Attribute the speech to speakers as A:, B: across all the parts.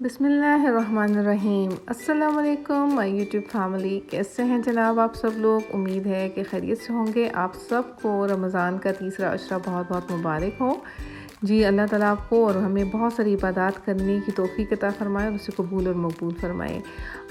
A: बिस्मिल्लाहिर्रहमानिर्रहीम। अस्सलाम वालेकुम माय यूट्यूब फैमिली, कैसे हैं जनाब आप सब लोग। उम्मीद है कि खैरियत से होंगे। आप सबको रमज़ान का तीसरा अशरा बहुत बहुत मुबारक हो। जी, अल्लाह ताला आपको और हमें बहुत सारी इबादत करने की तौफ़ीक अता फ़रमाए और उसे कबूल और मकबूल फ़रमाए।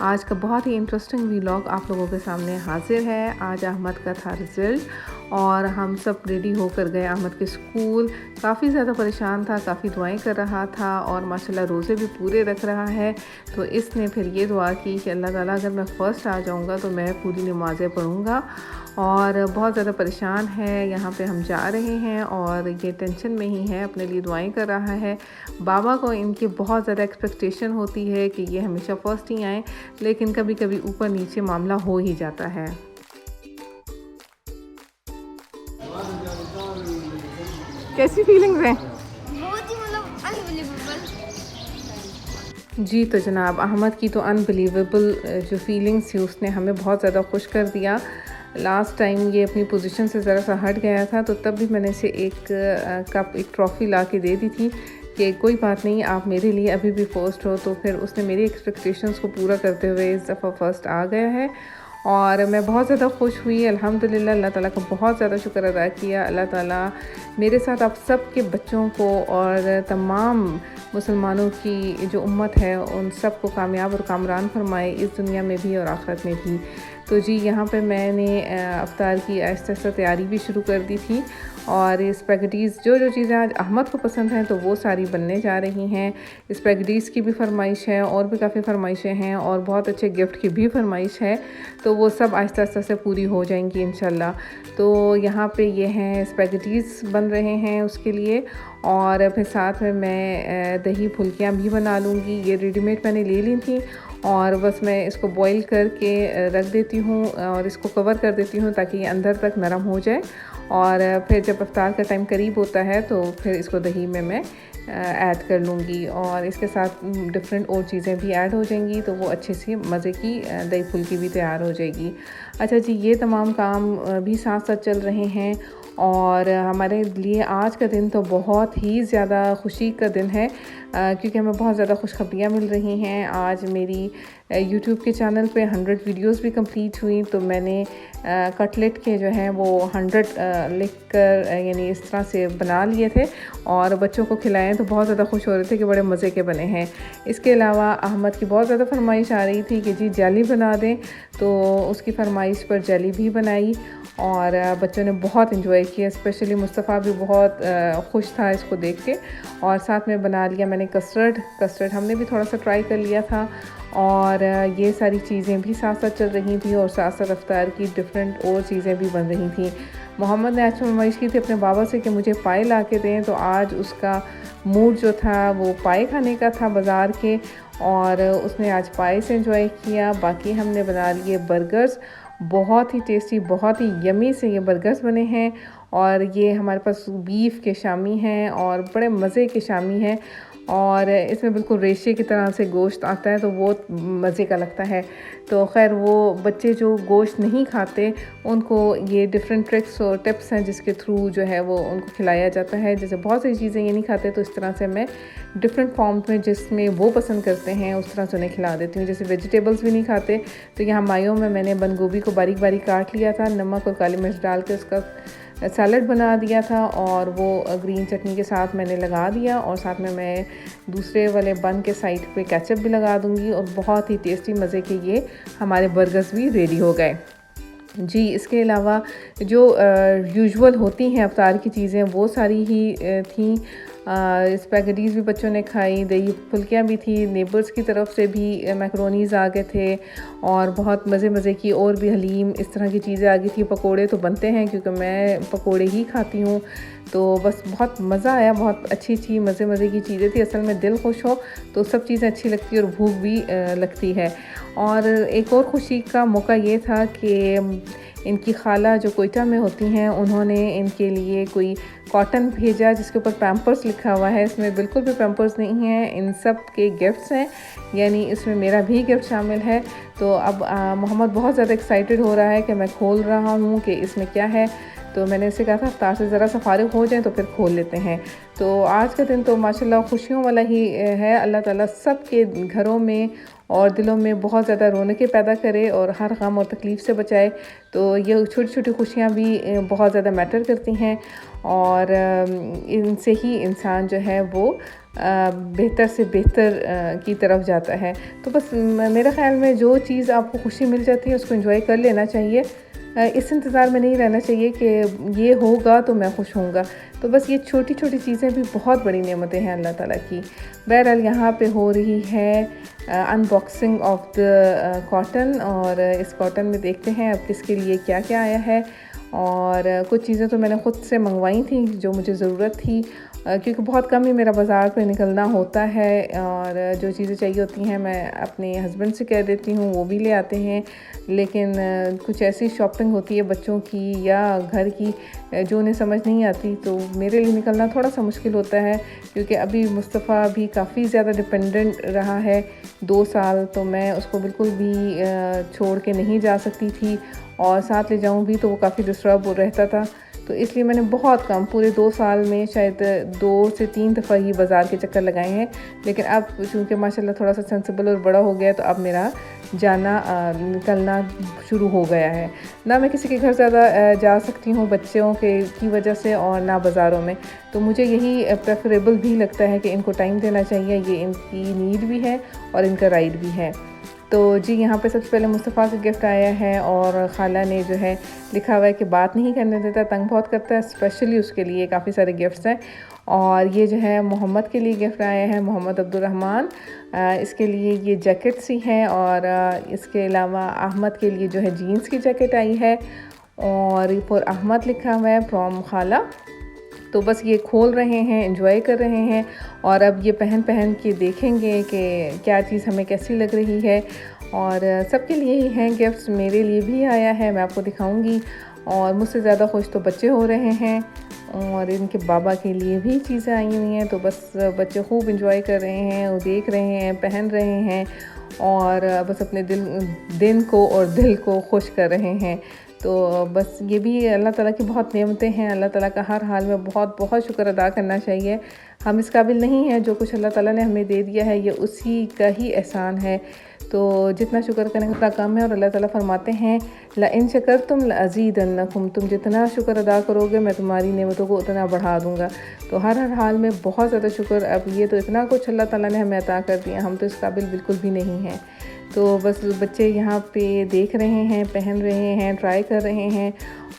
A: आज का बहुत ही इंटरेस्टिंग व्लॉग आप लोगों के सामने हाज़िर है। आज अहमद का था रिज़ल्ट और हम सब रेडी होकर गए अहमद के स्कूल। काफ़ी ज़्यादा परेशान था, काफ़ी दुआएं कर रहा था और माशाल्लाह रोज़े भी पूरे रख रहा है। तो इसने फिर ये दुआ की कि अल्लाह ताला अगर मैं फ़र्स्ट आ जाऊँगा तो मैं पूरी नमाज़ें पढ़ूँगा। और बहुत ज़्यादा परेशान है, यहाँ पे हम जा रहे हैं और ये टेंशन में ही है, अपने लिए दुआएं कर रहा है। बाबा को इनकी बहुत ज़्यादा एक्सपेक्टेशन होती है कि ये हमेशा फ़र्स्ट ही आएँ, लेकिन कभी कभी ऊपर नीचे मामला हो ही जाता है। कैसी फीलिंग्स हैं?
B: बहुत ही मतलब अनबिलीवेबल।
A: जी तो जनाब अहमद की तो अनबिलीवेबल जो फीलिंग्स थी उसने हमें बहुत ज़्यादा खुश कर दिया। लास्ट टाइम ये अपनी पोजीशन से ज़रा सा हट गया था तो तब भी मैंने इसे एक ट्रॉफ़ी ला के दे दी थी कि कोई बात नहीं, आप मेरे लिए अभी भी फ़र्स्ट हो। तो फिर उसने मेरी एक्सपेक्टेशंस को पूरा करते हुए इस दफ़ा फ़र्स्ट आ गया है और मैं बहुत ज़्यादा खुश हुई। अल्हम्दुलिल्लाह, अल्लाह ताला का बहुत ज़्यादा शुक्र अदा किया। अल्लाह ताला मेरे साथ आप सब के बच्चों को और तमाम मुसलमानों की जो उम्मत है उन सब को कामयाब और कामरान फरमाए, इस दुनिया में भी और आखिरत में भी। तो जी यहाँ पे मैंने अफ्तार की आहिस्ता आहिस्ता तैयारी भी शुरू कर दी थी और स्पैगेटीज़ जो चीज़ें आज अहमद को पसंद हैं तो वो सारी बनने जा रही हैं। स्पैगेटीज़ की भी फरमाइश है और भी काफ़ी फरमाइशें हैं और बहुत अच्छे गिफ्ट की भी फरमाइश है, तो वो सब आहिस्ता आहिस्ता से पूरी हो जाएंगी इंशाल्लाह। तो यहाँ पे ये हैं स्पैगेटीज़ बन रहे हैं उसके लिए और फिर साथ में मैं दही फुल्कियाँ भी बना लूँगी। ये रेडीमेड मैंने ले ली थी और बस मैं इसको बॉईल करके रख देती हूँ और इसको कवर कर देती हूँ ताकि ये अंदर तक नरम हो जाए। और फिर जब इफ्तार का टाइम करीब होता है तो फिर इसको दही में मैं ऐड कर लूँगी और इसके साथ डिफरेंट और चीज़ें भी ऐड हो जाएंगी, तो वो अच्छे से मज़े की दही फुल्की भी तैयार हो जाएगी। अच्छा जी, ये तमाम काम भी साथ साथ चल रहे हैं और हमारे लिए आज का दिन तो बहुत ही ज़्यादा खुशी का दिन है क्योंकि हमें बहुत ज़्यादा खुशखबरियाँ मिल रही हैं। आज मेरी यूट्यूब के चैनल पे 100 वीडियोस भी कंप्लीट हुई, तो मैंने कटलेट के जो हैं वो 100 लिख कर यानी इस तरह से बना लिए थे और बच्चों को खिलाए तो बहुत ज़्यादा खुश हो रहे थे कि बड़े मज़े के बने हैं। इसके अलावा अहमद की बहुत ज़्यादा फरमाइश आ रही थी कि जी जेली बना दें, तो उसकी फरमाइश पर जेली भी बनाई और बच्चों ने बहुत इन्जॉय किया। स्पेशली मुस्तफ़ा भी बहुत खुश था इसको देख के। और साथ में बना लिया मैंने कस्टर्ड हमने भी थोड़ा सा ट्राई कर लिया था और ये सारी चीज़ें भी साथ साथ चल रही थी और साथ साथ अफ्तार की डिफरेंट और चीज़ें भी बन रही थी। मोहम्मद ने आज फरमाइश की थी अपने बाबा से कि मुझे पाए ला के दें, तो आज उसका मूड जो था वो पाए खाने का था बाज़ार के और उसने आज पाए से एंजॉय किया। बाकी हमने बना लिए बर्गर्स, बहुत ही टेस्टी, बहुत ही यमी से ये बर्गर्स बने हैं और ये हमारे पास बीफ के शामी हैं और बड़े मज़े के शामी हैं और इसमें बिल्कुल रेशे की तरह से गोश्त आता है तो वो मज़े का लगता है। तो खैर वो बच्चे जो गोश्त नहीं खाते उनको ये डिफरेंट ट्रिक्स और टिप्स हैं जिसके थ्रू जो है वो उनको खिलाया जाता है। जैसे बहुत सारी चीज़ें ये नहीं खाते तो इस तरह से मैं डिफरेंट फॉर्म्स में जिसमें वो पसंद करते हैं उस तरह से उन्हें खिला देती हूँ। जैसे वेजिटेबल्स भी नहीं खाते तो यहाँ मायों में मैंने बंद गोभी को बारीक बारीक काट लिया था, नमक और काली मिर्च डाल के उसका सैलड बना दिया था और वो ग्रीन चटनी के साथ मैंने लगा दिया और साथ में मैं दूसरे वाले बन के साइड पे केचप भी लगा दूंगी और बहुत ही टेस्टी मज़े के ये हमारे बर्गर्स भी रेडी हो गए। जी, इसके अलावा जो यूजुअल होती हैं अफ्तार की चीज़ें वो सारी ही थी। स्पैगेटीज़ भी बच्चों ने खाई, दही फुल्कियाँ भी थी, नेबर्स की तरफ से भी मैक्रोनीज़ आ गए थे और बहुत मज़े की और भी हलीम इस तरह की चीज़ें आ गई थी। पकोड़े तो बनते हैं क्योंकि मैं पकोड़े ही खाती हूँ, तो बस बहुत मज़ा आया। बहुत अच्छी मज़े की चीज़ें थी। असल में दिल खुश हो तो सब चीज़ें अच्छी लगती है और भूख भी लगती है। और एक और खुशी का मौका ये था कि इनकी खाला जो कोयटा में होती हैं उन्होंने इनके लिए कोई कॉटन भेजा जिसके ऊपर पैम्पर्स लिखा हुआ है। इसमें बिल्कुल भी पैम्पर्स नहीं है, इन सब के गिफ्ट्स हैं, यानी इसमें मेरा भी गिफ्ट शामिल है। तो अब मोहम्मद बहुत ज़्यादा एक्साइटेड हो रहा है कि मैं खोल रहा हूँ कि इसमें क्या है। तो मैंने इससे कहा था इफ्तार से ज़रा सा फारिग हो जाएं तो फिर खोल लेते हैं। तो आज का दिन तो माशाल्लाह खुशियों वाला ही है। अल्लाह ताला सब के घरों में और दिलों में बहुत ज़्यादा रौनकें पैदा करे और हर गम और तकलीफ़ से बचाए। तो ये छोटी छोटी खुशियाँ भी बहुत ज़्यादा मैटर करती हैं और इनसे ही इंसान जो है वो बेहतर से बेहतर की तरफ जाता है। तो बस मेरे ख़्याल में जो चीज़ आपको खुशी मिल जाती है उसको एंजॉय कर लेना चाहिए। इस इंतज़ार में नहीं रहना चाहिए कि ये होगा तो मैं खुश होऊंगा। तो बस ये छोटी छोटी चीज़ें भी बहुत बड़ी नेमतें हैं अल्लाह ताला की। बहरहाल यहाँ पे हो रही है अनबॉक्सिंग ऑफ द कॉटन और इस कॉटन में देखते हैं अब किसके लिए क्या क्या आया है। और कुछ चीज़ें तो मैंने ख़ुद से मंगवाई थी जो मुझे ज़रूरत थी, क्योंकि बहुत कम ही मेरा बाज़ार पे निकलना होता है और जो चीज़ें चाहिए होती हैं मैं अपने हस्बैंड से कह देती हूँ, वो भी ले आते हैं। लेकिन कुछ ऐसी शॉपिंग होती है बच्चों की या घर की जो उन्हें समझ नहीं आती, तो मेरे लिए निकलना थोड़ा सा मुश्किल होता है, क्योंकि अभी मुस्तफ़ा भी काफ़ी ज़्यादा डिपेंडेंट रहा है 2 साल। तो मैं उसको बिल्कुल भी छोड़ के नहीं जा सकती थी और साथ ले जाऊँ भी तो वो काफ़ी डिस्टर्ब रहता था। तो इसलिए मैंने बहुत कम, पूरे 2 साल में शायद 2 से 3 दफ़ा ही बाज़ार के चक्कर लगाए हैं। लेकिन अब चूँकि माशाल्लाह थोड़ा सा सेंसिबल और बड़ा हो गया है तो अब मेरा जाना निकलना शुरू हो गया है। ना मैं किसी के घर ज़्यादा जा सकती हूँ बच्चों की वजह से और ना बाज़ारों में। तो मुझे यही प्रेफरेबल भी लगता है कि इनको टाइम देना चाहिए, ये इनकी नीड भी है और इनका राइट भी है। तो जी यहाँ पे सबसे पहले मुस्तफ़ा का गिफ्ट आया है और ख़ाला ने जो है लिखा हुआ है कि बात नहीं करने देता, तंग बहुत करता है। स्पेशली उसके लिए काफ़ी सारे गिफ्ट्स हैं और ये जो है मोहम्मद के लिए गिफ्ट आया है, मोहम्मद अब्दुर्रहमान। इसके लिए ये जैकेट सी हैं और इसके अलावा अहमद के लिए जो है जीन्स की जैकेट आई है और फॉर अहमद लिखा हुआ है फ्रॉम ख़ाला। तो बस ये खोल रहे हैं, एंजॉय कर रहे हैं और अब ये पहन के देखेंगे कि क्या चीज़ हमें कैसी लग रही है। और सबके लिए ही हैं गिफ्ट्स, मेरे लिए भी आया है, मैं आपको दिखाऊंगी। और मुझसे ज़्यादा खुश तो बच्चे हो रहे हैं और इनके बाबा के लिए भी चीज़ें आई हुई हैं। तो बस बच्चे खूब एंजॉय कर रहे हैं, वो देख रहे हैं, पहन रहे हैं और बस अपने दिन को और दिल को खुश कर रहे हैं। तो बस ये भी अल्लाह ताला की बहुत नेमतें हैं। अल्लाह ताला का हर हाल में बहुत बहुत शुक्र अदा करना चाहिए। हम इस काबिल नहीं हैं, जो कुछ अल्लाह ताला ने हमें दे दिया है ये उसी का ही एहसान है। तो जितना शुक्र करेंगे उतना कम है और अल्लाह ताला फरमाते हैं ला इन शकरतुम लअज़ीदन्नकुम, तुम जितना शुक्र अदा करोगे मैं तुम्हारी नेमतों को उतना बढ़ा दूँगा। तो हर हाल में बहुत ज़्यादा शुक्र। अब ये तो इतना कुछ अल्लाह ताला ने हमें अता कर दिया, हम तो इस काबिल बिल्कुल भी नहीं हैं। तो बस बच्चे यहाँ पे देख रहे हैं, पहन रहे हैं, ट्राई कर रहे हैं।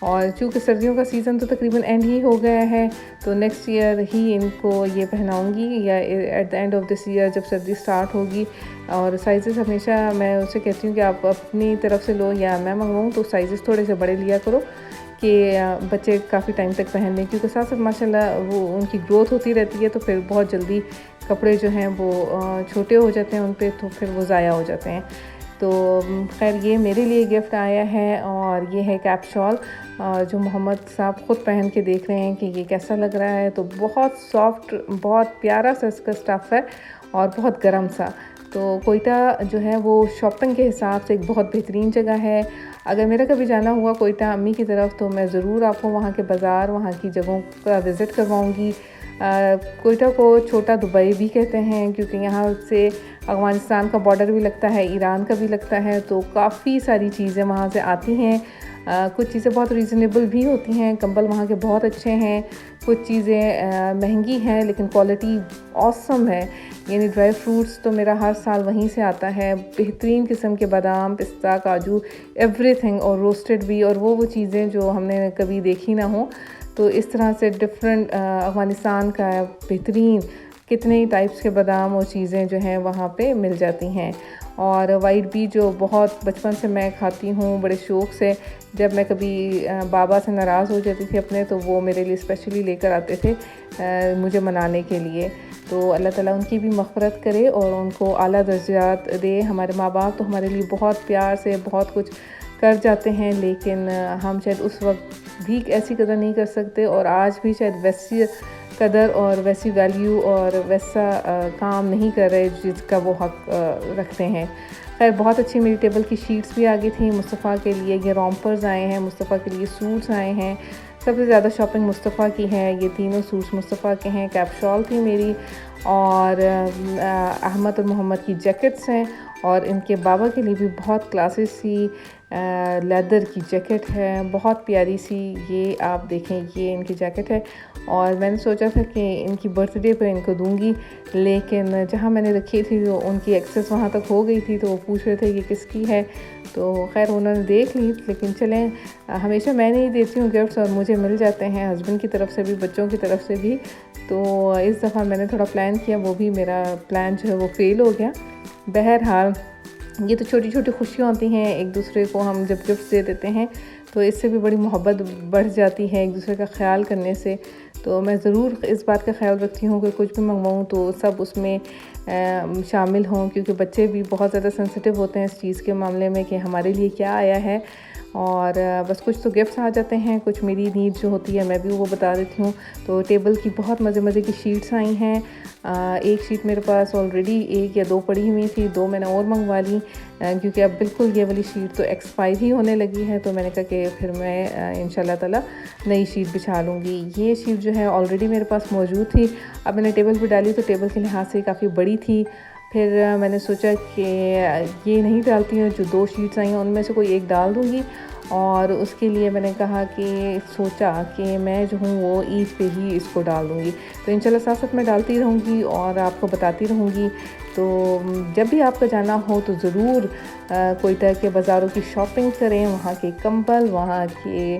A: और चूँकि सर्दियों का सीज़न तो तकरीबन एंड ही हो गया है, तो नेक्स्ट ईयर ही इनको ये पहनाऊँगी या at the end of this year जब सर्दी स्टार्ट होगी। और साइज़ेस हमेशा मैं उससे कहती हूँ कि आप अपनी तरफ से लो या मैं मंगवाऊँ, तो साइज़ेस थोड़े से बड़े लिया करो कि बच्चे काफ़ी टाइम तक पहन लें, क्योंकि साथ साथ माशाल्लाह वो उनकी ग्रोथ होती रहती है। तो फिर बहुत जल्दी कपड़े जो हैं वो छोटे हो जाते हैं उन पे, तो फिर वो ज़ाया हो जाते हैं। तो खैर ये मेरे लिए गिफ्ट आया है और ये है कैप शॉल जो मोहम्मद साहब ख़ुद पहन के देख रहे हैं कि ये कैसा लग रहा है। तो बहुत सॉफ्ट, बहुत प्यारा सा इसका स्टफ़ है और बहुत गर्म सा। तो कोयटा जो है वो शॉपिंग के हिसाब से एक बहुत बेहतरीन जगह है। अगर मेरा कभी जाना हुआ कोयटा अम्मी की तरफ तो मैं ज़रूर आपको वहाँ के बाज़ार, वहाँ की जगहों का विज़िट करवाऊँगी। कोयटा को छोटा दुबई भी कहते हैं, क्योंकि यहाँ से अफ़गानिस्तान का बॉर्डर भी लगता है, ईरान का भी लगता है। तो काफ़ी सारी चीज़ें वहाँ से आती हैं। कुछ चीज़ें बहुत रीज़नेबल भी होती हैं, कंबल वहाँ के बहुत अच्छे हैं। कुछ चीज़ें महंगी हैं लेकिन क्वालिटी ऑसम है। यानी ड्राई फ्रूट्स तो मेरा हर साल वहीं से आता है, बेहतरीन किस्म के बादाम, पिस्ता, काजू, एवरीथिंग, और रोस्टेड भी, और वो चीज़ें जो हमने कभी देखी ना हो। तो इस तरह से डिफरेंट अफ़गानिस्तान का बेहतरीन कितने ही टाइप्स के बादाम और चीज़ें जो हैं वहाँ पे मिल जाती हैं। और वाइट भी जो बहुत बचपन से मैं खाती हूँ बड़े शौक़ से। जब मैं कभी बाबा से नाराज़ हो जाती थी अपने, तो वो मेरे लिए स्पेशली लेकर आते थे मुझे मनाने के लिए। तो अल्लाह ताला उनकी भी मग़फ़िरत करे और उनको आला दर्जात दे। हमारे माँ बाप तो हमारे लिए बहुत प्यार से बहुत कुछ कर जाते हैं, लेकिन हम शायद उस वक्त भी ऐसी कदर नहीं कर सकते और आज भी शायद वैसी कदर और वैसी वैल्यू और वैसा काम नहीं कर रहे जिसका वो हक रखते हैं। खैर बहुत अच्छी मेरी टेबल की शीट्स भी आ गई थी। मुस्तफ़ा के लिए ये रॉम्पर्स आए हैं, मुस्तफ़ा के लिए सूट्स आए हैं, सबसे ज़्यादा शॉपिंग मुस्तफ़ा की है। ये तीनों सूट्स मुस्तफ़ा के हैं। कैप शॉल थी मेरी और अहमद और मोहम्मद की जैकेट्स हैं और इनके बाबा के लिए भी बहुत क्लासी सी लेदर की जैकेट है, बहुत प्यारी सी। ये आप देखें, ये इनकी जैकेट है और मैंने सोचा था कि इनकी बर्थडे पे इनको दूंगी, लेकिन जहाँ मैंने रखी थी तो उनकी एक्सेस वहाँ तक हो गई थी, तो वो पूछ रहे थे ये किसकी है। तो खैर उन्होंने देख ली, लेकिन चलें, हमेशा मैं नहीं देती हूँ गिफ्ट्स और मुझे मिल जाते हैं हस्बैंड की तरफ से भी, बच्चों की तरफ से भी। तो इस दफ़ा मैंने थोड़ा प्लान किया, वो भी मेरा प्लान जो है वो फेल हो गया। बहरहाल ये तो छोटी छोटी खुशियाँ होती हैं, एक दूसरे को हम जब गिफ्ट दे देते हैं तो इससे भी बड़ी मोहब्बत बढ़ जाती है एक दूसरे का ख्याल करने से। तो मैं ज़रूर इस बात का ख्याल रखती हूँ कि कुछ भी मंगवाऊँ तो सब उसमें शामिल हों, क्योंकि बच्चे भी बहुत ज़्यादा सेंसिटिव होते हैं इस चीज़ के मामले में कि हमारे लिए क्या आया है। और बस कुछ तो गिफ्ट्स आ जाते हैं, कुछ मेरी नीड जो होती है मैं भी वो बता देती हूँ। तो टेबल की बहुत मज़े मज़े की शीट्स आई हैं। एक शीट मेरे पास ऑलरेडी 1 या 2 पड़ी हुई थी, 2 मैंने और मंगवा ली, क्योंकि अब बिल्कुल ये वाली शीट तो एक्सपायर ही होने लगी है। तो मैंने कहा कि फिर मैं इंशाल्लाह ताला नई शीट बिछा लूँगी। ये शीट जो है ऑलरेडी मेरे पास मौजूद थी, अब मैंने टेबल पर डाली तो टेबल के लिहाज से काफ़ी बड़ी थी। फिर मैंने सोचा कि ये नहीं डालती हूँ, जो 2 शीट्स आई हैं उनमें से कोई एक डाल दूँगी। और उसके लिए मैंने कहा कि सोचा कि मैं जो हूँ वो ईद पे ही इसको डाल दूँगी। तो इंशाल्लाह साथ साथ मैं डालती रहूँगी और आपको बताती रहूँगी। तो जब भी आपका जाना हो तो ज़रूर कोयटा के बाज़ारों की शॉपिंग करें, वहाँ के कंबल, वहाँ के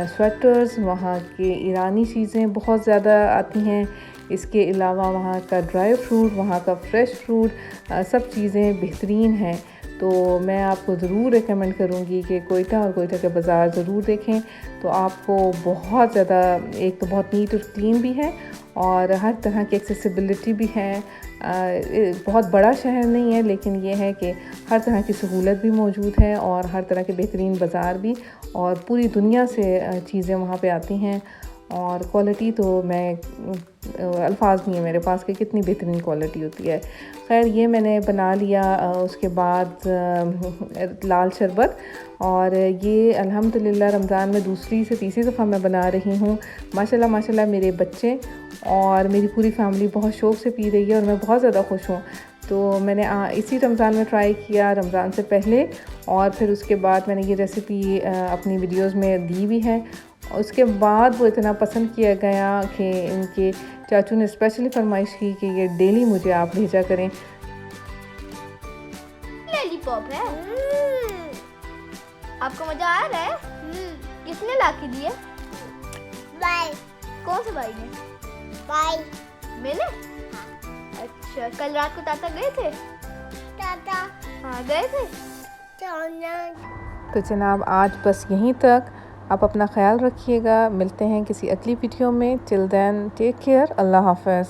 A: स्वेटर्स, वहाँ के ईरानी चीज़ें बहुत ज़्यादा आती हैं। इसके अलावा वहाँ का ड्राई फ्रूट, वहाँ का फ्रेश फ्रूट, सब चीज़ें बेहतरीन हैं। तो मैं आपको ज़रूर रेकमेंड करूँगी कि कोयटा और कोयटा के बाज़ार ज़रूर देखें। तो आपको बहुत ज़्यादा, एक तो बहुत नीट और क्लीन भी है और हर तरह की एक्सेसिबिलिटी भी है। बहुत बड़ा शहर नहीं है, लेकिन ये है कि हर तरह की सहूलत भी मौजूद है और हर तरह के बेहतरीन बाज़ार भी, और पूरी दुनिया से चीज़ें वहाँ पे आती हैं। और क्वालिटी तो मैं अल्फाज नहीं है मेरे पास कि कितनी बेहतरीन क्वालिटी होती है। खैर ये मैंने बना लिया। उसके बाद लाल शरबत, और ये अल्हम्दुलिल्लाह रमज़ान में दूसरी से तीसरी दफ़ा मैं बना रही हूँ। माशाल्लाह माशाल्लाह मेरे बच्चे और मेरी पूरी फैमिली बहुत शौक़ से पी रही है और मैं बहुत ज़्यादा खुश हूँ। तो मैंने इसी रमज़ान में ट्राई किया, रमज़ान से पहले, और फिर उसके बाद मैंने ये रेसिपी अपनी वीडियोज़ में दी भी है। उसके बाद वो इतना पसंद किया गया कि इनके चाचू ने स्पेशली फरमाइश की कि ये डेली मुझे आप भेजा करें।
B: लॉलीपॉप है। आपको मजा आ रहा है? किसने ला के दिए? भाई। कौन से भाई ने? भाई। मैंने? अच्छा, कल रात को ताता गए थे? ताता हाँ गए थे।
A: तो जनाब आज बस यहीं तक। आप अपना ख्याल रखिएगा, मिलते हैं किसी अगली वीडियो में। टिल देन टेक केयर, अल्लाह हाफ़िज़।